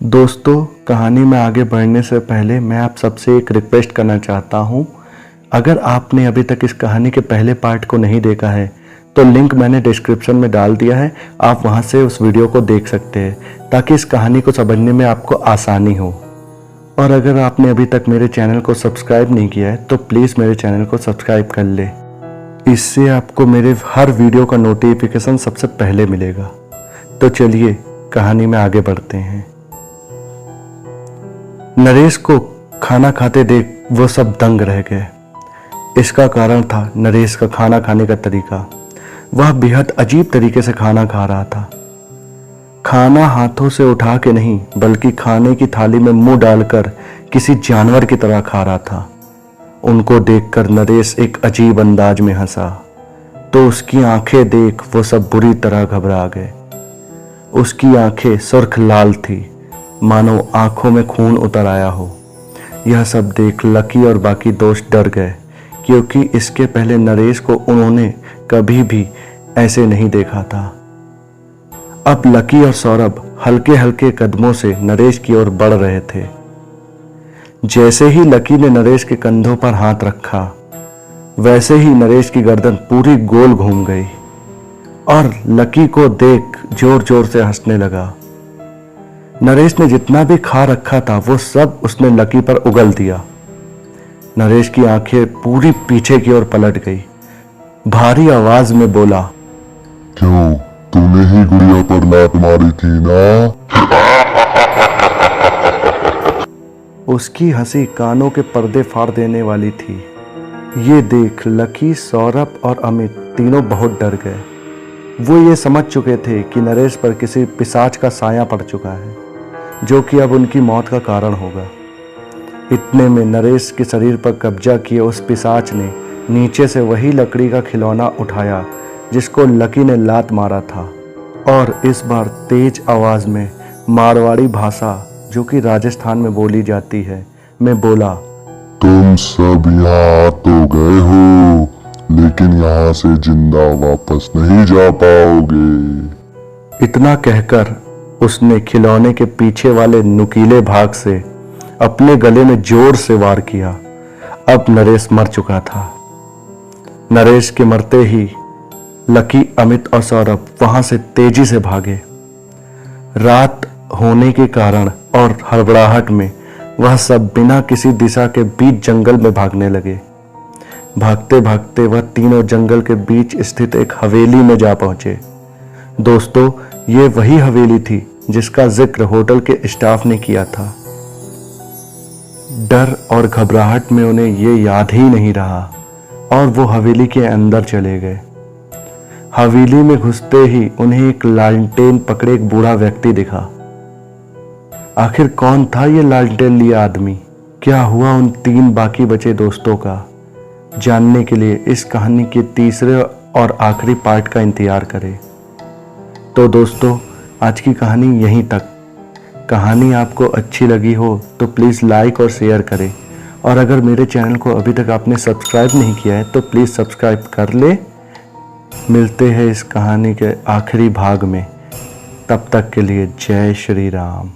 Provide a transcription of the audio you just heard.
दोस्तों, कहानी में आगे बढ़ने से पहले मैं आप सबसे एक रिक्वेस्ट करना चाहता हूँ। अगर आपने अभी तक इस कहानी के पहले पार्ट को नहीं देखा है तो लिंक मैंने डिस्क्रिप्शन में डाल दिया है, आप वहाँ से उस वीडियो को देख सकते हैं ताकि इस कहानी को समझने में आपको आसानी हो। और अगर आपने अभी तक मेरे चैनल को सब्सक्राइब नहीं किया है तो प्लीज़ मेरे चैनल को सब्सक्राइब कर ले, इससे आपको मेरे हर वीडियो का नोटिफिकेशन सबसे पहले मिलेगा। तो चलिए कहानी में आगे बढ़ते हैं। नरेश को खाना खाते देख वो सब दंग रह गए। इसका कारण था नरेश का खाना खाने का तरीका। वह बेहद अजीब तरीके से खाना खा रहा था। खाना हाथों से उठा के नहीं बल्कि खाने की थाली में मुंह डालकर किसी जानवर की तरह खा रहा था। उनको देखकर नरेश एक अजीब अंदाज में हंसा तो उसकी आंखें देख वो सब बुरी तरह घबरा गए। उसकी आंखें सुर्ख लाल थी, मानो आंखों में खून उतर आया हो। यह सब देख लकी और बाकी दोस्त डर गए क्योंकि इसके पहले नरेश को उन्होंने कभी भी ऐसे नहीं देखा था। अब लकी और सौरभ हल्के हल्के कदमों से नरेश की ओर बढ़ रहे थे। जैसे ही लकी ने नरेश के कंधों पर हाथ रखा वैसे ही नरेश की गर्दन पूरी गोल घूम गई और लकी को देख जोर जोर से हंसने लगा। नरेश ने जितना भी खा रखा था वो सब उसने लकी पर उगल दिया। नरेश की आंखें पूरी पीछे की ओर पलट गई। भारी आवाज में बोला, क्यों, तूने ही गुड़िया पर लात मारी थी ना? उसकी हंसी कानों के पर्दे फाड़ देने वाली थी। ये देख लकी, सौरभ और अमित तीनों बहुत डर गए। वो ये समझ चुके थे कि नरेश पर किसी पिशाच का साया पड़ चुका है जो कि अब उनकी मौत का कारण होगा। इतने में नरेश के शरीर पर कब्जा किए उस पिशाच ने नीचे से वही लकड़ी का खिलौना उठाया जिसको लकी ने लात मारा था और इस बार तेज आवाज में मारवाड़ी भाषा जो कि राजस्थान में बोली जाती है में बोला, तुम सब यहाँ आ तो गए हो लेकिन यहाँ से जिंदा वापस नहीं जा पाओगे। इतना कहकर उसने खिलौने के पीछे वाले नुकीले भाग से अपने गले में जोर से वार किया। अब नरेश मर चुका था। नरेश के मरते ही लकी, अमित और सौरभ वहां से तेजी से भागे। रात होने के कारण और हड़बड़ाहट में वह सब बिना किसी दिशा के बीच जंगल में भागने लगे। भागते भागते वह तीनों जंगल के बीच स्थित एक हवेली में जा पहुंचे। दोस्तों, ये वही हवेली थी जिसका जिक्र होटल के स्टाफ ने किया था। डर और घबराहट में उन्हें ये याद ही नहीं रहा और वो हवेली के अंदर चले गए। हवेली में घुसते ही उन्हें एक लालटेन पकड़े एक बूढ़ा व्यक्ति दिखा। आखिर कौन था ये लालटेन लिया आदमी? क्या हुआ उन तीन बाकी बचे दोस्तों का? जानने के लिए इस कहानी के तीसरे और आखिरी पार्ट का इंतजार करें। तो दोस्तों, आज की कहानी यहीं तक। कहानी आपको अच्छी लगी हो तो प्लीज़ लाइक और शेयर करें और अगर मेरे चैनल को अभी तक आपने सब्सक्राइब नहीं किया है तो प्लीज़ सब्सक्राइब कर ले। मिलते हैं इस कहानी के आखिरी भाग में। तब तक के लिए जय श्री राम।